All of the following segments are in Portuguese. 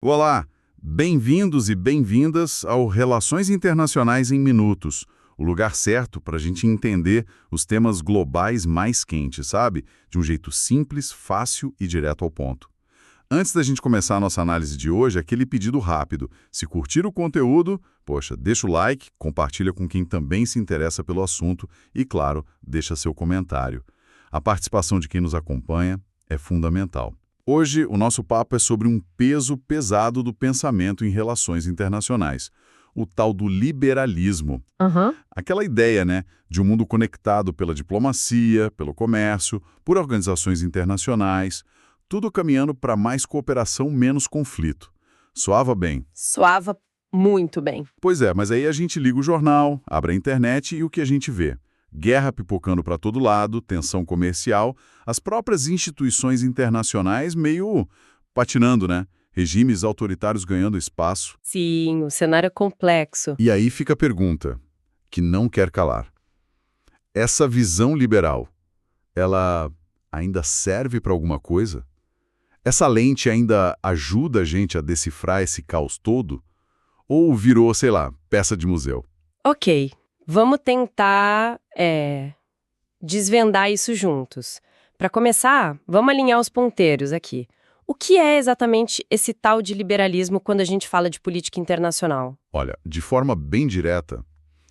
Olá, bem-vindos e bem-vindas ao Relações Internacionais em Minutos, o lugar certo para a gente entender os temas globais mais quentes, sabe? De um jeito simples, fácil e direto ao ponto. Antes da gente começar a nossa análise de hoje, aquele pedido rápido. Se curtir o conteúdo, poxa, deixa o like, compartilha com quem também se interessa pelo assunto e, claro, deixa seu comentário. A participação de quem nos acompanha é fundamental. Hoje, o nosso papo é sobre um peso pesado do pensamento em relações internacionais, o tal do liberalismo. Aham. Aquela ideia, né, de um mundo conectado pela diplomacia, pelo comércio, por organizações internacionais, tudo caminhando para mais cooperação, menos conflito. Soava bem. Soava muito bem. Pois é, mas aí a gente liga o jornal, abre a internet e o que a gente vê? Guerra pipocando para todo lado, tensão comercial, as próprias instituições internacionais meio patinando, né? Regimes autoritários ganhando espaço. Sim, o cenário é complexo. E aí fica a pergunta, que não quer calar. Essa visão liberal, ela ainda serve para alguma coisa? Essa lente ainda ajuda a gente a decifrar esse caos todo? Ou virou, sei lá, peça de museu? Ok, vamos tentar desvendar isso juntos. Para começar, vamos alinhar os ponteiros aqui. O que é exatamente esse tal de liberalismo quando a gente fala de política internacional? Olha, de forma bem direta,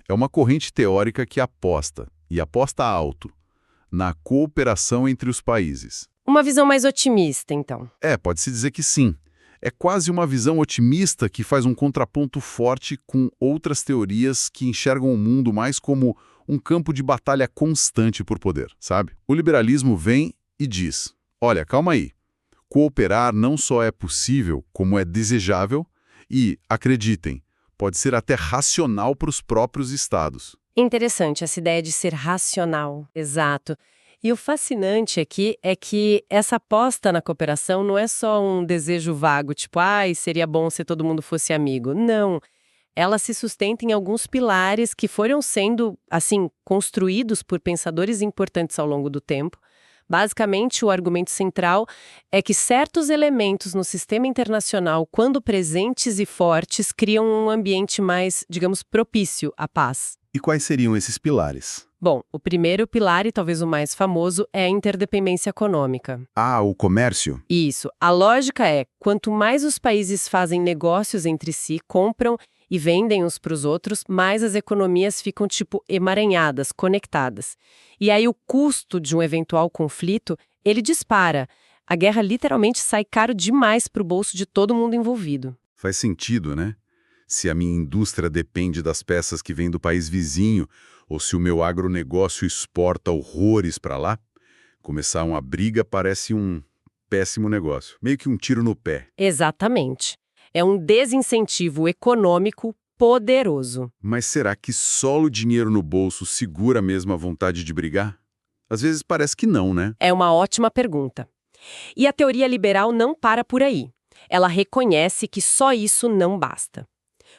é uma corrente teórica que aposta, e aposta alto, na cooperação entre os países. Uma visão mais otimista, então. Pode-se dizer que sim. É quase uma visão otimista que faz um contraponto forte com outras teorias que enxergam o mundo mais como um campo de batalha constante por poder, sabe? O liberalismo vem e diz, olha, calma aí, cooperar não só é possível, como é desejável e, acreditem, pode ser até racional para os próprios estados. Interessante essa ideia de ser racional. Exato. E o fascinante aqui é que essa aposta na cooperação não é só um desejo vago, tipo, ai, seria bom se todo mundo fosse amigo. Não. Ela se sustenta em alguns pilares que foram sendo, assim, construídos por pensadores importantes ao longo do tempo. Basicamente, o argumento central é que certos elementos no sistema internacional, quando presentes e fortes, criam um ambiente mais, digamos, propício à paz. E quais seriam esses pilares? Bom, o primeiro pilar, e talvez o mais famoso, é a interdependência econômica. Ah, o comércio? Isso. A lógica é, quanto mais os países fazem negócios entre si, compram e vendem uns para os outros, mais as economias ficam, tipo, emaranhadas, conectadas. E aí o custo de um eventual conflito, ele dispara. A guerra literalmente sai caro demais para o bolso de todo mundo envolvido. Faz sentido, né? Se a minha indústria depende das peças que vêm do país vizinho, ou se o meu agronegócio exporta horrores para lá, começar uma briga parece um péssimo negócio. Meio que um tiro no pé. Exatamente. É um desincentivo econômico poderoso. Mas será que só o dinheiro no bolso segura mesmo a vontade de brigar? Às vezes parece que não, né? É uma ótima pergunta. E a teoria liberal não para por aí. Ela reconhece que só isso não basta.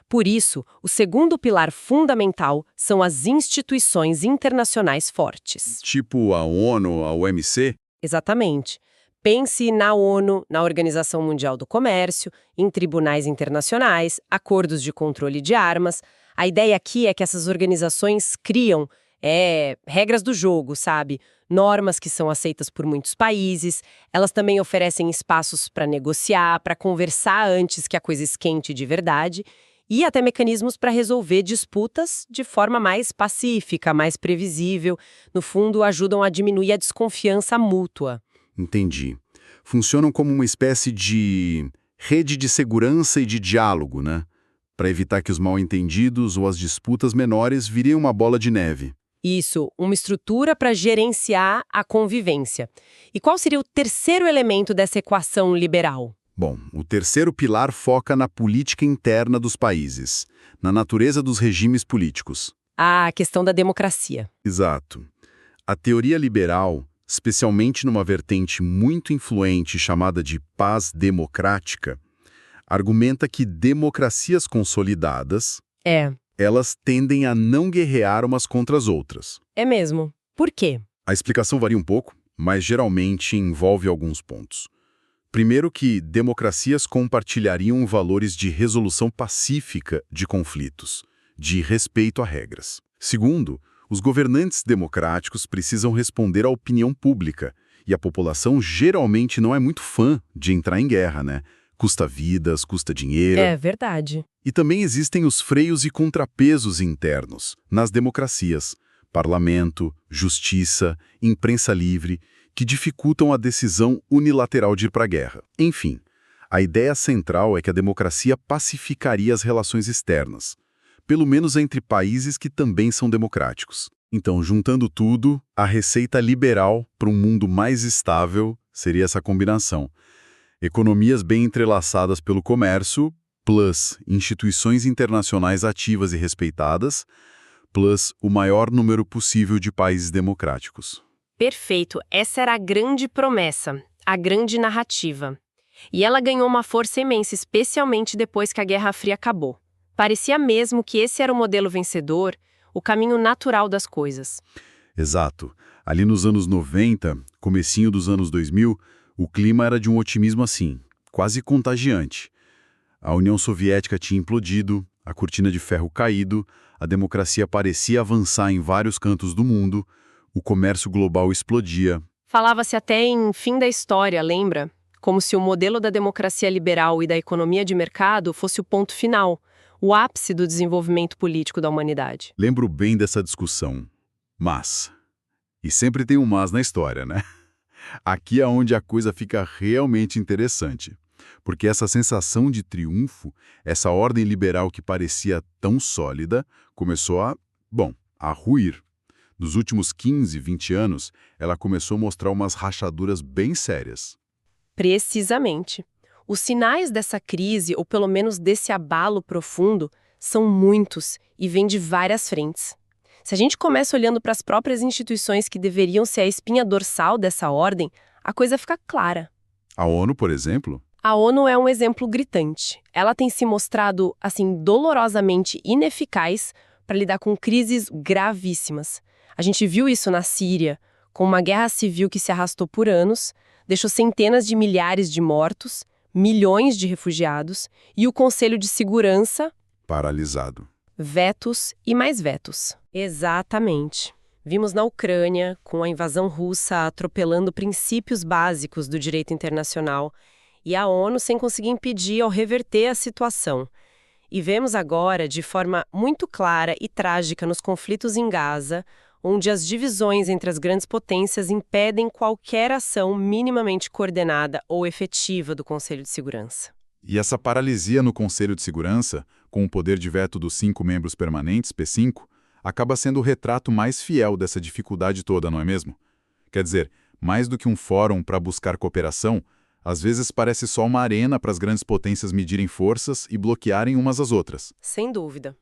Por isso, o segundo pilar fundamental são as instituições internacionais fortes. Tipo a ONU, a OMC? Exatamente. Pense na ONU, na Organização Mundial do Comércio, em tribunais internacionais, acordos de controle de armas. A ideia aqui é que essas organizações criam regras do jogo, sabe? Normas que são aceitas por muitos países. Elas também oferecem espaços para negociar, para conversar antes que a coisa esquente de verdade. E até mecanismos para resolver disputas de forma mais pacífica, mais previsível. No fundo, ajudam a diminuir a desconfiança mútua. Entendi. Funcionam como uma espécie de rede de segurança e de diálogo, né? Para evitar que os mal-entendidos ou as disputas menores virem uma bola de neve. Isso, uma estrutura para gerenciar a convivência. E qual seria o terceiro elemento dessa equação liberal? Bom, o terceiro pilar foca na política interna dos países, na natureza dos regimes políticos. A questão da democracia. Exato. A teoria liberal, especialmente numa vertente muito influente chamada de paz democrática, argumenta que democracias consolidadas, elas tendem a não guerrear umas contra as outras. É mesmo. Por quê? A explicação varia um pouco, mas geralmente envolve alguns pontos. Primeiro que democracias compartilhariam valores de resolução pacífica de conflitos, de respeito a regras. Segundo, os governantes democráticos precisam responder à opinião pública, e a população geralmente não é muito fã de entrar em guerra, né? Custa vidas, custa dinheiro. É verdade. E também existem os freios e contrapesos internos nas democracias, parlamento, justiça, imprensa livre, que dificultam a decisão unilateral de ir para a guerra. Enfim, a ideia central é que a democracia pacificaria as relações externas, pelo menos entre países que também são democráticos. Então, juntando tudo, a receita liberal para um mundo mais estável seria essa combinação. Economias bem entrelaçadas pelo comércio, plus instituições internacionais ativas e respeitadas, plus o maior número possível de países democráticos. Perfeito. Essa era a grande promessa, a grande narrativa. E ela ganhou uma força imensa, especialmente depois que a Guerra Fria acabou. Parecia mesmo que esse era o modelo vencedor, o caminho natural das coisas. Exato. Ali nos anos 90, comecinho dos anos 2000, o clima era de um otimismo assim, quase contagiante. A União Soviética tinha implodido, a cortina de ferro caído, a democracia parecia avançar em vários cantos do mundo, o comércio global explodia. Falava-se até em fim da história, lembra? Como se o modelo da democracia liberal e da economia de mercado fosse o ponto final, o ápice do desenvolvimento político da humanidade. Lembro bem dessa discussão. Mas, e sempre tem um mas na história, né? Aqui é onde a coisa fica realmente interessante. Porque essa sensação de triunfo, essa ordem liberal que parecia tão sólida, começou a ruir. Nos últimos 15, 20 anos, ela começou a mostrar umas rachaduras bem sérias. Precisamente. Os sinais dessa crise, ou pelo menos desse abalo profundo, são muitos e vêm de várias frentes. Se a gente começa olhando para as próprias instituições que deveriam ser a espinha dorsal dessa ordem, a coisa fica clara. A ONU, por exemplo? A ONU é um exemplo gritante. Ela tem se mostrado, assim, dolorosamente ineficaz para lidar com crises gravíssimas. A gente viu isso na Síria, com uma guerra civil que se arrastou por anos, deixou centenas de milhares de mortos, milhões de refugiados e o Conselho de Segurança paralisado. Vetos e mais vetos. Exatamente. Vimos na Ucrânia, com a invasão russa atropelando princípios básicos do direito internacional, e a ONU sem conseguir impedir ou reverter a situação. E vemos agora, de forma muito clara e trágica nos conflitos em Gaza, onde as divisões entre as grandes potências impedem qualquer ação minimamente coordenada ou efetiva do Conselho de Segurança. E essa paralisia no Conselho de Segurança, com o poder de veto dos 5 membros permanentes, P5, acaba sendo o retrato mais fiel dessa dificuldade toda, não é mesmo? Quer dizer, mais do que um fórum para buscar cooperação, às vezes parece só uma arena para as grandes potências medirem forças e bloquearem umas às outras. Sem dúvida.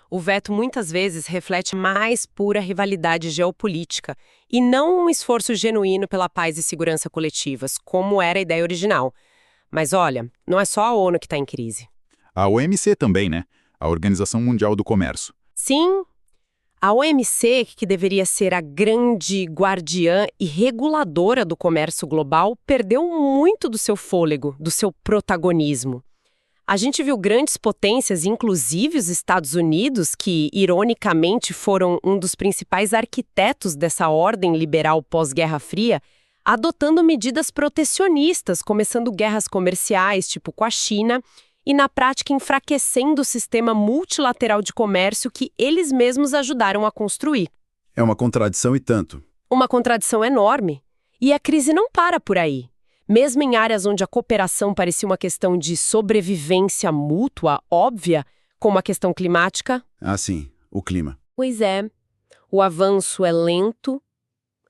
O veto muitas vezes reflete mais pura rivalidade geopolítica e não um esforço genuíno pela paz e segurança coletivas, como era a ideia original. Mas olha, não é só a ONU que está em crise. A OMC também, né? A Organização Mundial do Comércio. Sim, a OMC, que deveria ser a grande guardiã e reguladora do comércio global, perdeu muito do seu fôlego, do seu protagonismo. A gente viu grandes potências, inclusive os Estados Unidos, que, ironicamente, foram um dos principais arquitetos dessa ordem liberal pós-Guerra Fria, adotando medidas protecionistas, começando guerras comerciais, tipo com a China, e na prática enfraquecendo o sistema multilateral de comércio que eles mesmos ajudaram a construir. É uma contradição e tanto. Uma contradição enorme. E a crise não para por aí. Mesmo em áreas onde a cooperação parecia uma questão de sobrevivência mútua, óbvia, como a questão climática. Ah, sim, o clima. Pois é, o avanço é lento,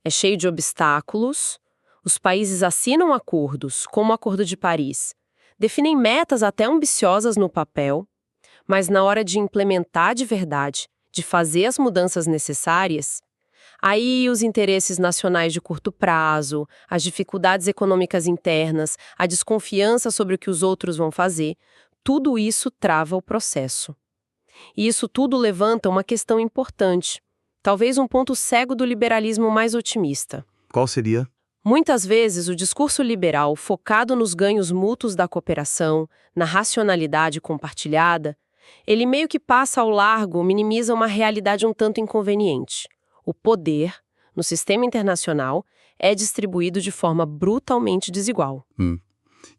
é cheio de obstáculos, os países assinam acordos, como o Acordo de Paris, definem metas até ambiciosas no papel, mas na hora de implementar de verdade, de fazer as mudanças necessárias, aí os interesses nacionais de curto prazo, as dificuldades econômicas internas, a desconfiança sobre o que os outros vão fazer, tudo isso trava o processo. E isso tudo levanta uma questão importante, talvez um ponto cego do liberalismo mais otimista. Qual seria? Muitas vezes, o discurso liberal, focado nos ganhos mútuos da cooperação, na racionalidade compartilhada, ele meio que passa ao largo, minimiza uma realidade um tanto inconveniente. O poder, no sistema internacional, é distribuído de forma brutalmente desigual.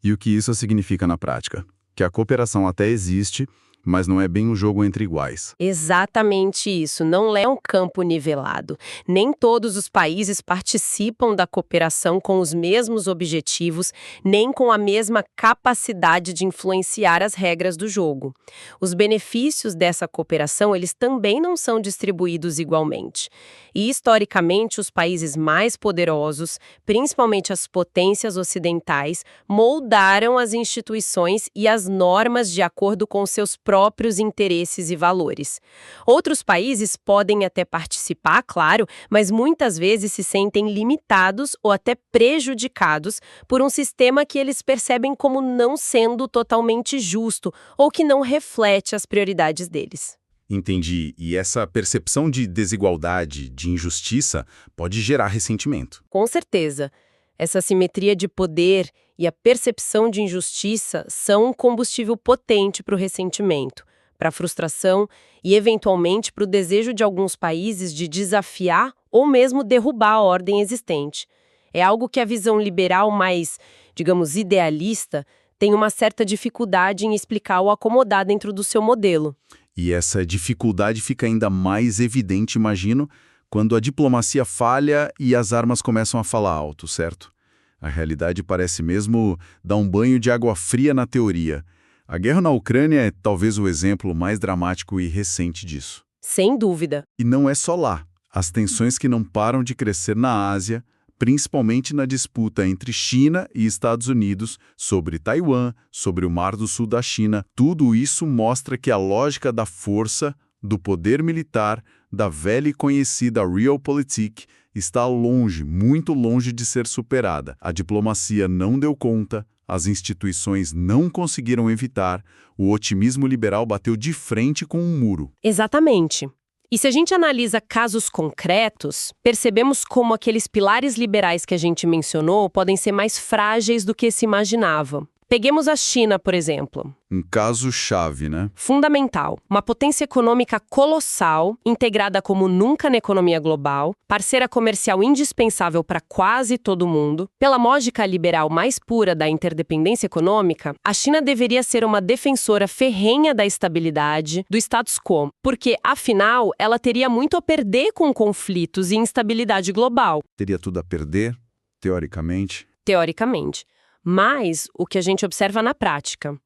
E o que isso significa na prática? Que a cooperação até existe, mas não é bem um jogo entre iguais. Exatamente isso, não é um campo nivelado. Nem todos os países participam da cooperação com os mesmos objetivos, nem com a mesma capacidade de influenciar as regras do jogo. Os benefícios dessa cooperação, eles também não são distribuídos igualmente. E, historicamente, os países mais poderosos, principalmente as potências ocidentais, moldaram as instituições e as normas de acordo com seus próprios interesses e valores. Outros países podem até participar, claro, mas muitas vezes se sentem limitados ou até prejudicados por um sistema que eles percebem como não sendo totalmente justo ou que não reflete as prioridades deles. Entendi. E essa percepção de desigualdade, de injustiça, pode gerar ressentimento. Com certeza. Essa assimetria de poder e a percepção de injustiça são um combustível potente para o ressentimento, para a frustração e, eventualmente, para o desejo de alguns países de desafiar ou mesmo derrubar a ordem existente. É algo que a visão liberal mais, digamos, idealista tem uma certa dificuldade em explicar ou acomodar dentro do seu modelo. E essa dificuldade fica ainda mais evidente, imagino, quando a diplomacia falha e as armas começam a falar alto, certo? A realidade parece mesmo dar um banho de água fria na teoria. A guerra na Ucrânia é talvez o exemplo mais dramático e recente disso. Sem dúvida. E não é só lá. As tensões que não param de crescer na Ásia, principalmente na disputa entre China e Estados Unidos sobre Taiwan, sobre o Mar do Sul da China, tudo isso mostra que a lógica da força, do poder militar, da velha e conhecida Realpolitik, está longe, muito longe de ser superada. A diplomacia não deu conta, as instituições não conseguiram evitar, o otimismo liberal bateu de frente com um muro. Exatamente. E se a gente analisa casos concretos, percebemos como aqueles pilares liberais que a gente mencionou podem ser mais frágeis do que se imaginava. Peguemos a China, por exemplo. Um caso-chave, né? Fundamental. Uma potência econômica colossal, integrada como nunca na economia global, parceira comercial indispensável para quase todo mundo. Pela lógica liberal mais pura da interdependência econômica, a China deveria ser uma defensora ferrenha da estabilidade, do status quo, porque, afinal, ela teria muito a perder com conflitos e instabilidade global. Teria tudo a perder, teoricamente. Teoricamente. Mas o que a gente observa na prática,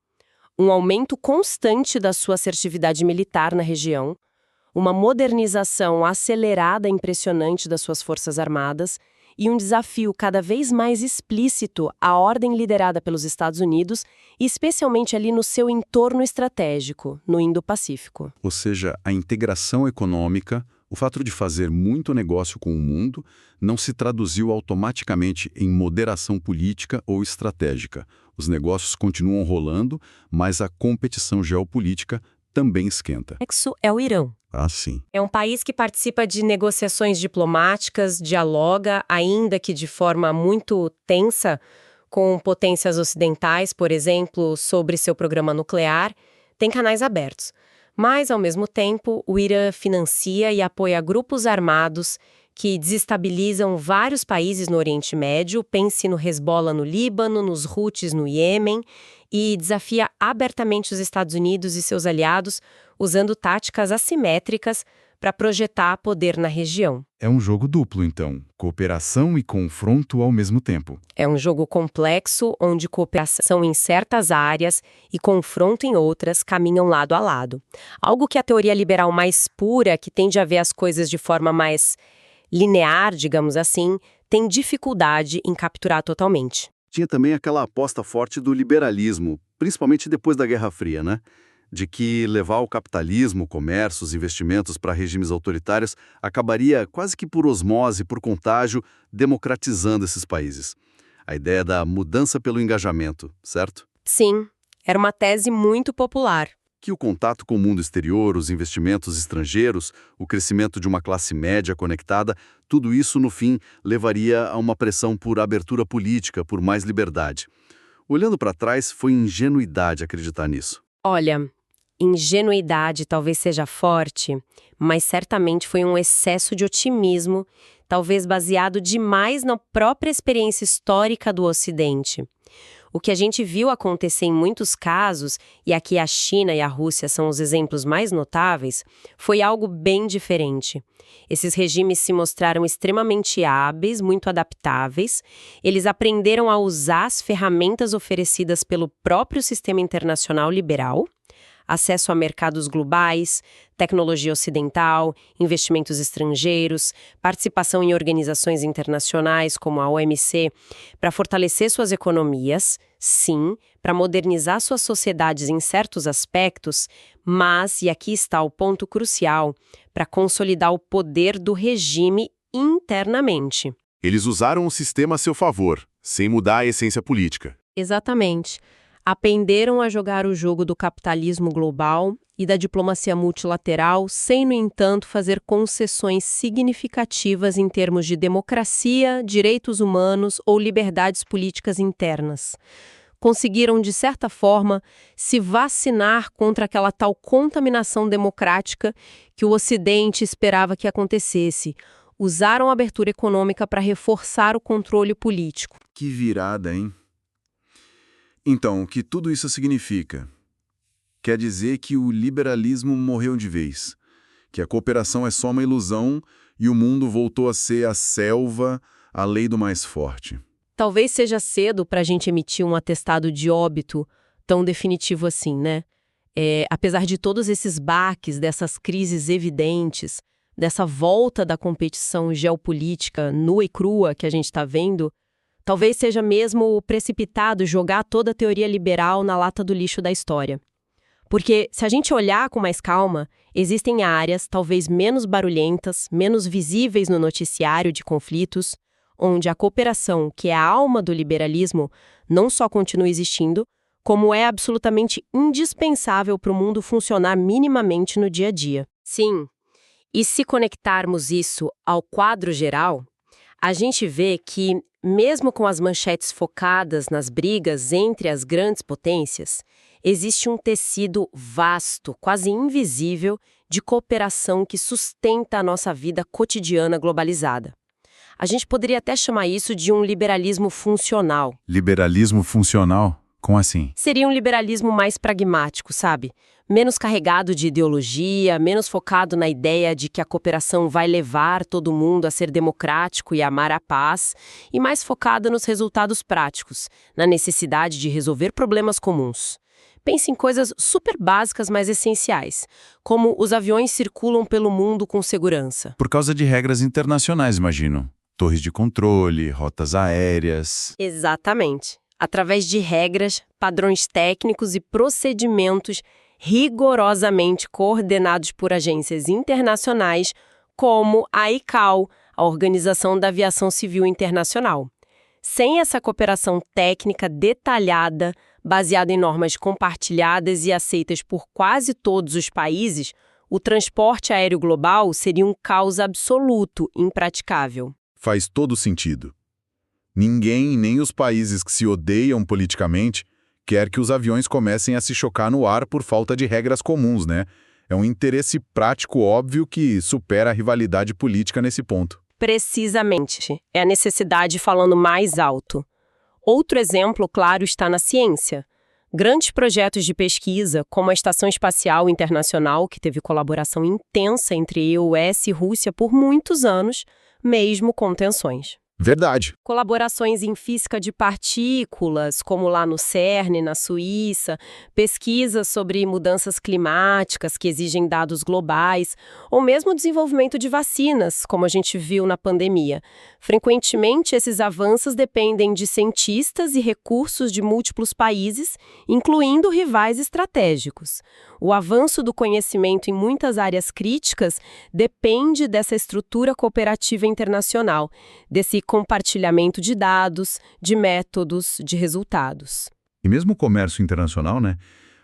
um aumento constante da sua assertividade militar na região, uma modernização acelerada e impressionante das suas forças armadas e um desafio cada vez mais explícito à ordem liderada pelos Estados Unidos, especialmente ali no seu entorno estratégico, no Indo-Pacífico. Ou seja, a integração econômica, o fato de fazer muito negócio com o mundo, não se traduziu automaticamente em moderação política ou estratégica. Os negócios continuam rolando, mas a competição geopolítica também esquenta. Isso é o Irã. Ah, sim. É um país que participa de negociações diplomáticas, dialoga, ainda que de forma muito tensa, com potências ocidentais, por exemplo, sobre seu programa nuclear, tem canais abertos. Mas, ao mesmo tempo, o Irã financia e apoia grupos armados que desestabilizam vários países no Oriente Médio, pense no Hezbollah no Líbano, nos Houthis no Iêmen, e desafia abertamente os Estados Unidos e seus aliados, usando táticas assimétricas para projetar poder na região. É um jogo duplo, então. Cooperação e confronto ao mesmo tempo. É um jogo complexo, onde cooperação em certas áreas e confronto em outras caminham lado a lado. Algo que a teoria liberal mais pura, que tende a ver as coisas de forma mais linear, digamos assim, tem dificuldade em capturar totalmente. Tinha também aquela aposta forte do liberalismo, principalmente depois da Guerra Fria, né? De que levar o capitalismo, o comércio, os investimentos para regimes autoritários acabaria quase que por osmose, por contágio, democratizando esses países. A ideia da mudança pelo engajamento, certo? Sim, era uma tese muito popular. Que o contato com o mundo exterior, os investimentos estrangeiros, o crescimento de uma classe média conectada, tudo isso, no fim, levaria a uma pressão por abertura política, por mais liberdade. Olhando para trás, foi ingenuidade acreditar nisso. Olha, ingenuidade talvez seja forte, mas certamente foi um excesso de otimismo, talvez baseado demais na própria experiência histórica do Ocidente. O que a gente viu acontecer em muitos casos, e aqui a China e a Rússia são os exemplos mais notáveis, foi algo bem diferente. Esses regimes se mostraram extremamente hábeis, muito adaptáveis. Eles aprenderam a usar as ferramentas oferecidas pelo próprio sistema internacional liberal, acesso a mercados globais, tecnologia ocidental, investimentos estrangeiros, participação em organizações internacionais como a OMC, para fortalecer suas economias, sim, para modernizar suas sociedades em certos aspectos, mas, e aqui está o ponto crucial, para consolidar o poder do regime internamente. Eles usaram o sistema a seu favor, sem mudar a essência política. Exatamente. Aprenderam a jogar o jogo do capitalismo global e da diplomacia multilateral, sem, no entanto, fazer concessões significativas em termos de democracia, direitos humanos ou liberdades políticas internas. Conseguiram, de certa forma, se vacinar contra aquela tal contaminação democrática que o Ocidente esperava que acontecesse. Usaram a abertura econômica para reforçar o controle político. Que virada, hein? Então, o que tudo isso significa? Quer dizer que o liberalismo morreu de vez, que a cooperação é só uma ilusão e o mundo voltou a ser a selva, a lei do mais forte. Talvez seja cedo para a gente emitir um atestado de óbito tão definitivo assim, né? Apesar de todos esses baques, dessas crises evidentes, dessa volta da competição geopolítica nua e crua que a gente está vendo, talvez seja mesmo precipitado jogar toda a teoria liberal na lata do lixo da história. Porque, se a gente olhar com mais calma, existem áreas talvez menos barulhentas, menos visíveis no noticiário de conflitos, onde a cooperação, que é a alma do liberalismo, não só continua existindo, como é absolutamente indispensável para o mundo funcionar minimamente no dia a dia. Sim, e se conectarmos isso ao quadro geral, a gente vê que, mesmo com as manchetes focadas nas brigas entre as grandes potências, existe um tecido vasto, quase invisível, de cooperação que sustenta a nossa vida cotidiana globalizada. A gente poderia até chamar isso de um liberalismo funcional. Liberalismo funcional? Como assim? Seria um liberalismo mais pragmático, sabe? Menos carregado de ideologia, menos focado na ideia de que a cooperação vai levar todo mundo a ser democrático e amar a paz, e mais focado nos resultados práticos, na necessidade de resolver problemas comuns. Pense em coisas super básicas, mas essenciais, como os aviões circulam pelo mundo com segurança. Por causa de regras internacionais, imagino. Torres de controle, rotas aéreas... Exatamente. Através de regras, padrões técnicos e procedimentos rigorosamente coordenados por agências internacionais como a ICAO, a Organização da Aviação Civil Internacional. Sem essa cooperação técnica detalhada, baseada em normas compartilhadas e aceitas por quase todos os países, o transporte aéreo global seria um caos absoluto, impraticável. Faz todo sentido. Ninguém, nem os países que se odeiam politicamente, quer que os aviões comecem a se chocar no ar por falta de regras comuns, né? É um interesse prático óbvio que supera a rivalidade política nesse ponto. Precisamente. É a necessidade falando mais alto. Outro exemplo, claro, está na ciência. Grandes projetos de pesquisa, como a Estação Espacial Internacional, que teve colaboração intensa entre US e Rússia por muitos anos, mesmo com tensões. Verdade. Colaborações em física de partículas, como lá no CERN, na Suíça, pesquisas sobre mudanças climáticas que exigem dados globais, ou mesmo o desenvolvimento de vacinas, como a gente viu na pandemia. Frequentemente, esses avanços dependem de cientistas e recursos de múltiplos países, incluindo rivais estratégicos. O avanço do conhecimento em muitas áreas críticas depende dessa estrutura cooperativa internacional, desse compartilhamento de dados, de métodos, de resultados. E mesmo o comércio internacional, né?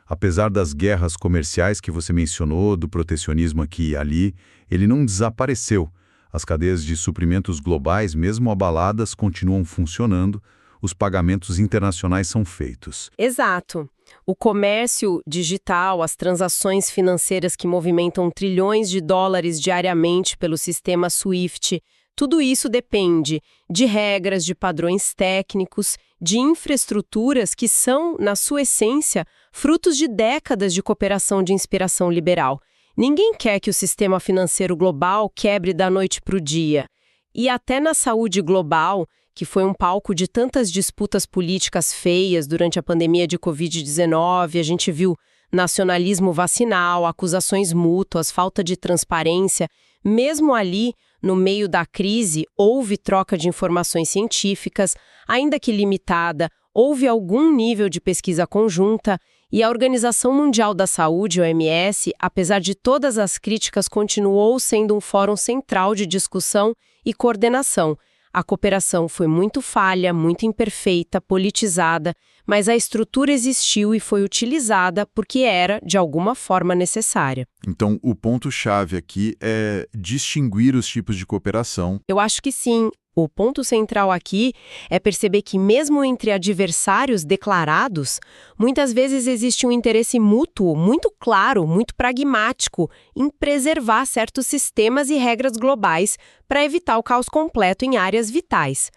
Apesar das guerras comerciais que você mencionou, do protecionismo aqui e ali, ele não desapareceu. As cadeias de suprimentos globais, mesmo abaladas, continuam funcionando, os pagamentos internacionais são feitos. Exato. O comércio digital, as transações financeiras que movimentam trilhões de dólares diariamente pelo sistema SWIFT, tudo isso depende de regras, de padrões técnicos, de infraestruturas que são, na sua essência, frutos de décadas de cooperação de inspiração liberal. Ninguém quer que o sistema financeiro global quebre da noite para o dia. E até na saúde global, que foi um palco de tantas disputas políticas feias durante a pandemia de Covid-19, a gente viu nacionalismo vacinal, acusações mútuas, falta de transparência. Mesmo ali, no meio da crise, houve troca de informações científicas, ainda que limitada, houve algum nível de pesquisa conjunta, e a Organização Mundial da Saúde, OMS, apesar de todas as críticas, continuou sendo um fórum central de discussão e coordenação. A cooperação foi muito falha, muito imperfeita, politizada, mas a estrutura existiu e foi utilizada porque era, de alguma forma, necessária. Então, o ponto-chave aqui é distinguir os tipos de cooperação. Eu acho que sim. O ponto central aqui é perceber que, mesmo entre adversários declarados, muitas vezes existe um interesse mútuo, muito claro, muito pragmático, em preservar certos sistemas e regras globais para evitar o caos completo em áreas vitais.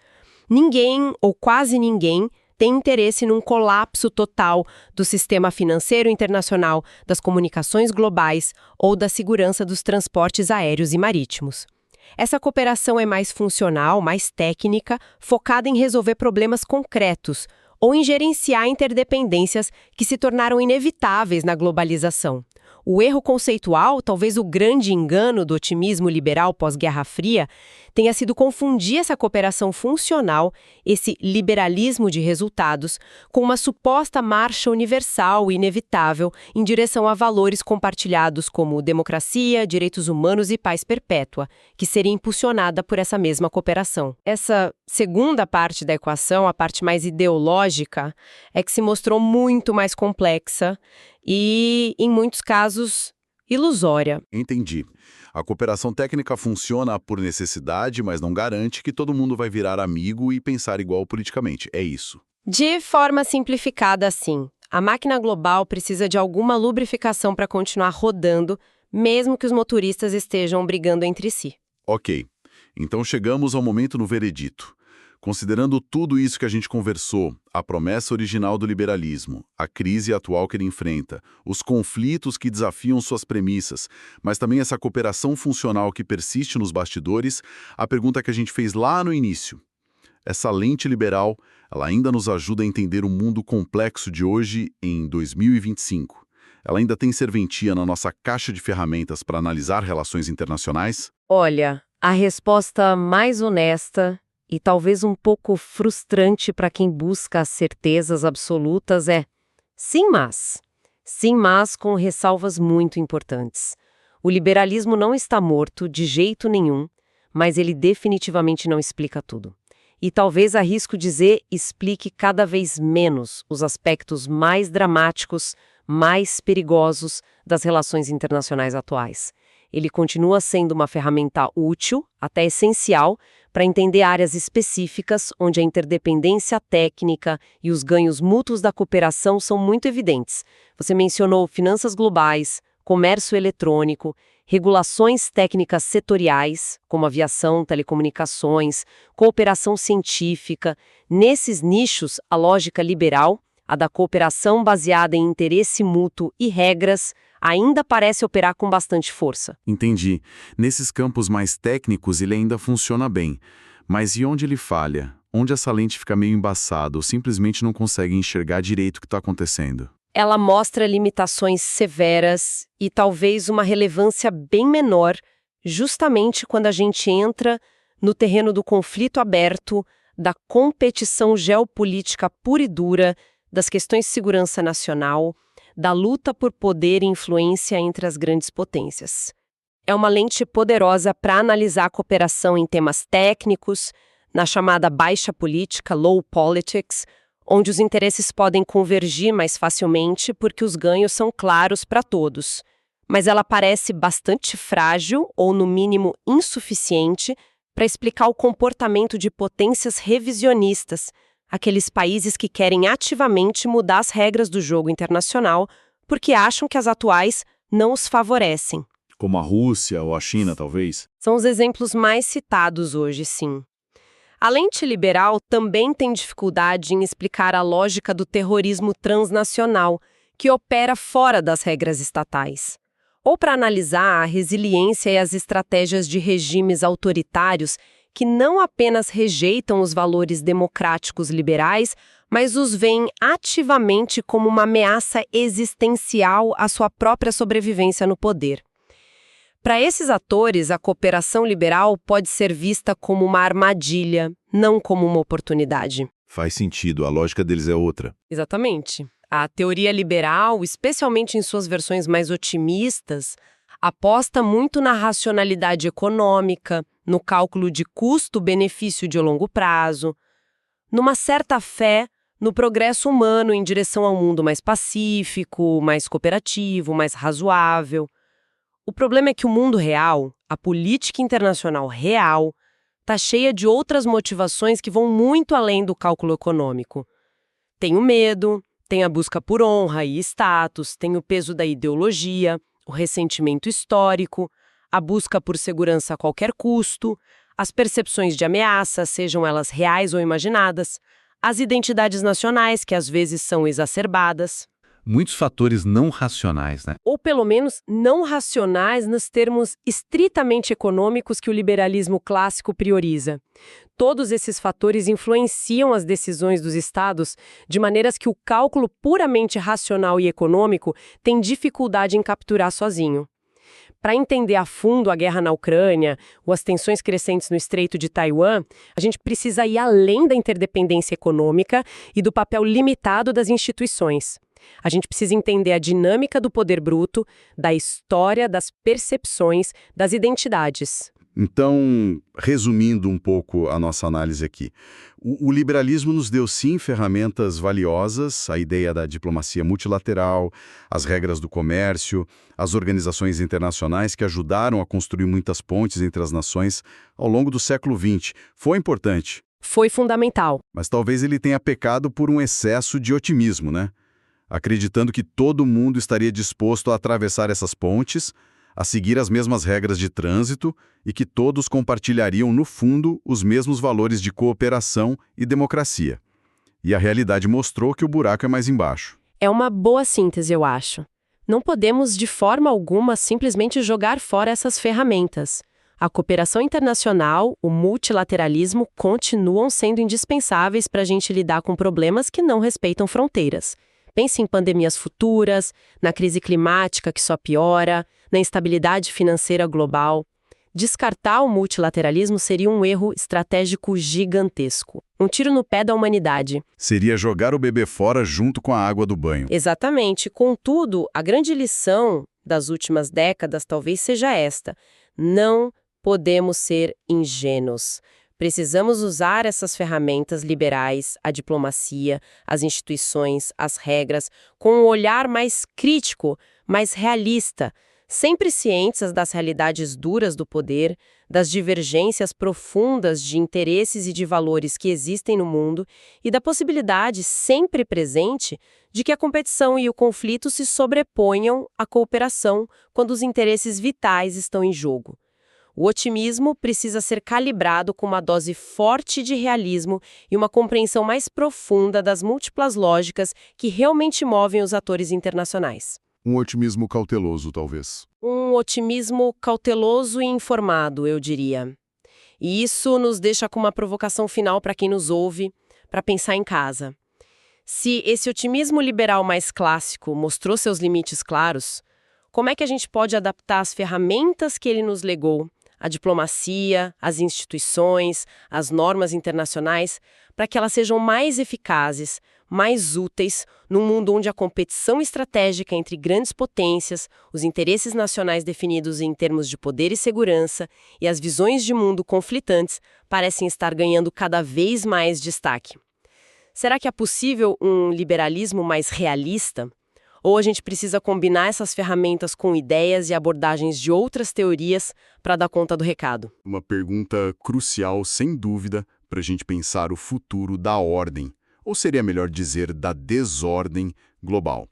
Ninguém, ou quase ninguém, tem interesse num colapso total do sistema financeiro internacional, das comunicações globais ou da segurança dos transportes aéreos e marítimos. Essa cooperação é mais funcional, mais técnica, focada em resolver problemas concretos ou em gerenciar interdependências que se tornaram inevitáveis na globalização. O erro conceitual, talvez o grande engano do otimismo liberal pós-Guerra Fria, tenha sido confundir essa cooperação funcional, esse liberalismo de resultados, com uma suposta marcha universal e inevitável em direção a valores compartilhados como democracia, direitos humanos e paz perpétua, que seria impulsionada por essa mesma cooperação. Essa segunda parte da equação, a parte mais ideológica, é que se mostrou muito mais complexa e, em muitos casos, ilusória. Entendi. A cooperação técnica funciona por necessidade, mas não garante que todo mundo vai virar amigo e pensar igual politicamente. É isso. De forma simplificada, sim. A máquina global precisa de alguma lubrificação para continuar rodando, mesmo que os motoristas estejam brigando entre si. Ok. Então chegamos ao momento no veredito. Considerando tudo isso que a gente conversou, a promessa original do liberalismo, a crise atual que ele enfrenta, os conflitos que desafiam suas premissas, mas também essa cooperação funcional que persiste nos bastidores, a pergunta que a gente fez lá no início. Essa lente liberal, ela ainda nos ajuda a entender o mundo complexo de hoje em 2025. Ela ainda tem serventia na nossa caixa de ferramentas para analisar relações internacionais? Olha, a resposta mais honesta e talvez um pouco frustrante para quem busca as certezas absolutas é sim, mas. Sim, mas com ressalvas muito importantes. O liberalismo não está morto de jeito nenhum, mas ele definitivamente não explica tudo. E talvez arrisco dizer, explique cada vez menos os aspectos mais dramáticos, mais perigosos das relações internacionais atuais. Ele continua sendo uma ferramenta útil, até essencial, para entender áreas específicas onde a interdependência técnica e os ganhos mútuos da cooperação são muito evidentes. Você mencionou finanças globais, comércio eletrônico, regulações técnicas setoriais, como aviação, telecomunicações, cooperação científica. Nesses nichos, a lógica liberal, a da cooperação baseada em interesse mútuo e regras, ainda parece operar com bastante força. Entendi. Nesses campos mais técnicos ele ainda funciona bem. Mas e onde ele falha? Onde essa lente fica meio embaçada ou simplesmente não consegue enxergar direito o que está acontecendo? Ela mostra limitações severas e talvez uma relevância bem menor, justamente quando a gente entra no terreno do conflito aberto, da competição geopolítica pura e dura, das questões de segurança nacional, da luta por poder e influência entre as grandes potências. É uma lente poderosa para analisar a cooperação em temas técnicos, na chamada baixa política, low politics, onde os interesses podem convergir mais facilmente porque os ganhos são claros para todos. Mas ela parece bastante frágil, ou no mínimo insuficiente, para explicar o comportamento de potências revisionistas, aqueles países que querem ativamente mudar as regras do jogo internacional porque acham que as atuais não os favorecem. Como a Rússia ou a China, talvez? São os exemplos mais citados hoje, sim. A lente liberal também tem dificuldade em explicar a lógica do terrorismo transnacional, que opera fora das regras estatais. Ou para analisar a resiliência e as estratégias de regimes autoritários que não apenas rejeitam os valores democráticos liberais, mas os veem ativamente como uma ameaça existencial à sua própria sobrevivência no poder. Para esses atores, a cooperação liberal pode ser vista como uma armadilha, não como uma oportunidade. Faz sentido, a lógica deles é outra. Exatamente. A teoria liberal, especialmente em suas versões mais otimistas, aposta muito na racionalidade econômica, no cálculo de custo-benefício de longo prazo, numa certa fé no progresso humano em direção a um mundo mais pacífico, mais cooperativo, mais razoável. O problema é que o mundo real, a política internacional real, está cheia de outras motivações que vão muito além do cálculo econômico. Tem o medo, tem a busca por honra e status, tem o peso da ideologia, o ressentimento histórico, a busca por segurança a qualquer custo, as percepções de ameaça, sejam elas reais ou imaginadas, as identidades nacionais, que às vezes são exacerbadas. Muitos fatores não racionais, né? Ou pelo menos não racionais nos termos estritamente econômicos que o liberalismo clássico prioriza. Todos esses fatores influenciam as decisões dos estados de maneiras que o cálculo puramente racional e econômico tem dificuldade em capturar sozinho. Para entender a fundo a guerra na Ucrânia ou as tensões crescentes no Estreito de Taiwan, a gente precisa ir além da interdependência econômica e do papel limitado das instituições. A gente precisa entender a dinâmica do poder bruto, da história, das percepções, das identidades. Então, resumindo um pouco a nossa análise aqui, o liberalismo nos deu sim ferramentas valiosas, a ideia da diplomacia multilateral, as regras do comércio, as organizações internacionais que ajudaram a construir muitas pontes entre as nações ao longo do século XX. Foi importante. Foi fundamental. Mas talvez ele tenha pecado por um excesso de otimismo, né? Acreditando que todo mundo estaria disposto a atravessar essas pontes, a seguir as mesmas regras de trânsito e que todos compartilhariam, no fundo, os mesmos valores de cooperação e democracia. E a realidade mostrou que o buraco é mais embaixo. É uma boa síntese, eu acho. Não podemos, de forma alguma, simplesmente jogar fora essas ferramentas. A cooperação internacional, o multilateralismo, continuam sendo indispensáveis para a gente lidar com problemas que não respeitam fronteiras. Pense em pandemias futuras, na crise climática que só piora, na instabilidade financeira global. Descartar o multilateralismo seria um erro estratégico gigantesco. Um tiro no pé da humanidade. Seria jogar o bebê fora junto com a água do banho. Exatamente. Contudo, a grande lição das últimas décadas talvez seja esta: não podemos ser ingênuos. Precisamos usar essas ferramentas liberais, a diplomacia, as instituições, as regras, com um olhar mais crítico, mais realista, sempre cientes das realidades duras do poder, das divergências profundas de interesses e de valores que existem no mundo e da possibilidade sempre presente de que a competição e o conflito se sobreponham à cooperação quando os interesses vitais estão em jogo. O otimismo precisa ser calibrado com uma dose forte de realismo e uma compreensão mais profunda das múltiplas lógicas que realmente movem os atores internacionais. Um otimismo cauteloso, talvez. Um otimismo cauteloso e informado, eu diria. E isso nos deixa com uma provocação final para quem nos ouve, para pensar em casa. Se esse otimismo liberal mais clássico mostrou seus limites claros, como é que a gente pode adaptar as ferramentas que ele nos legou, a diplomacia, as instituições, as normas internacionais, para que elas sejam mais eficazes, mais úteis, num mundo onde a competição estratégica entre grandes potências, os interesses nacionais definidos em termos de poder e segurança e as visões de mundo conflitantes parecem estar ganhando cada vez mais destaque. Será que é possível um liberalismo mais realista? Ou a gente precisa combinar essas ferramentas com ideias e abordagens de outras teorias para dar conta do recado? Uma pergunta crucial, sem dúvida, para a gente pensar o futuro da ordem, ou seria melhor dizer, da desordem global.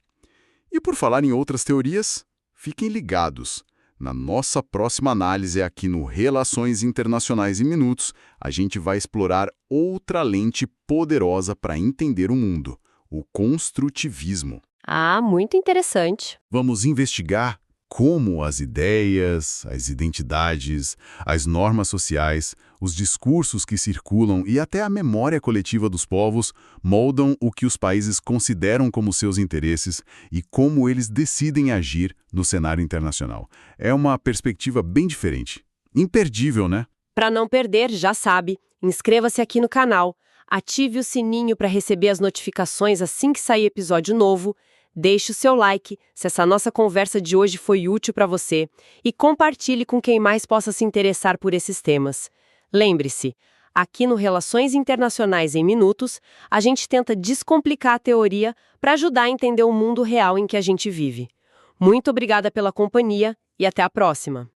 E por falar em outras teorias, fiquem ligados. Na nossa próxima análise aqui no Relações Internacionais em Minutos, a gente vai explorar outra lente poderosa para entender o mundo, o construtivismo. Ah, muito interessante. Vamos investigar como as ideias, as identidades, as normas sociais, os discursos que circulam e até a memória coletiva dos povos moldam o que os países consideram como seus interesses e como eles decidem agir no cenário internacional. É uma perspectiva bem diferente. Imperdível, né? Para não perder, já sabe, inscreva-se aqui no canal, ative o sininho para receber as notificações assim que sair episódio novo. Deixe o seu like se essa nossa conversa de hoje foi útil para você e compartilhe com quem mais possa se interessar por esses temas. Lembre-se, aqui no Relações Internacionais em Minutos, a gente tenta descomplicar a teoria para ajudar a entender o mundo real em que a gente vive. Muito obrigada pela companhia e até a próxima!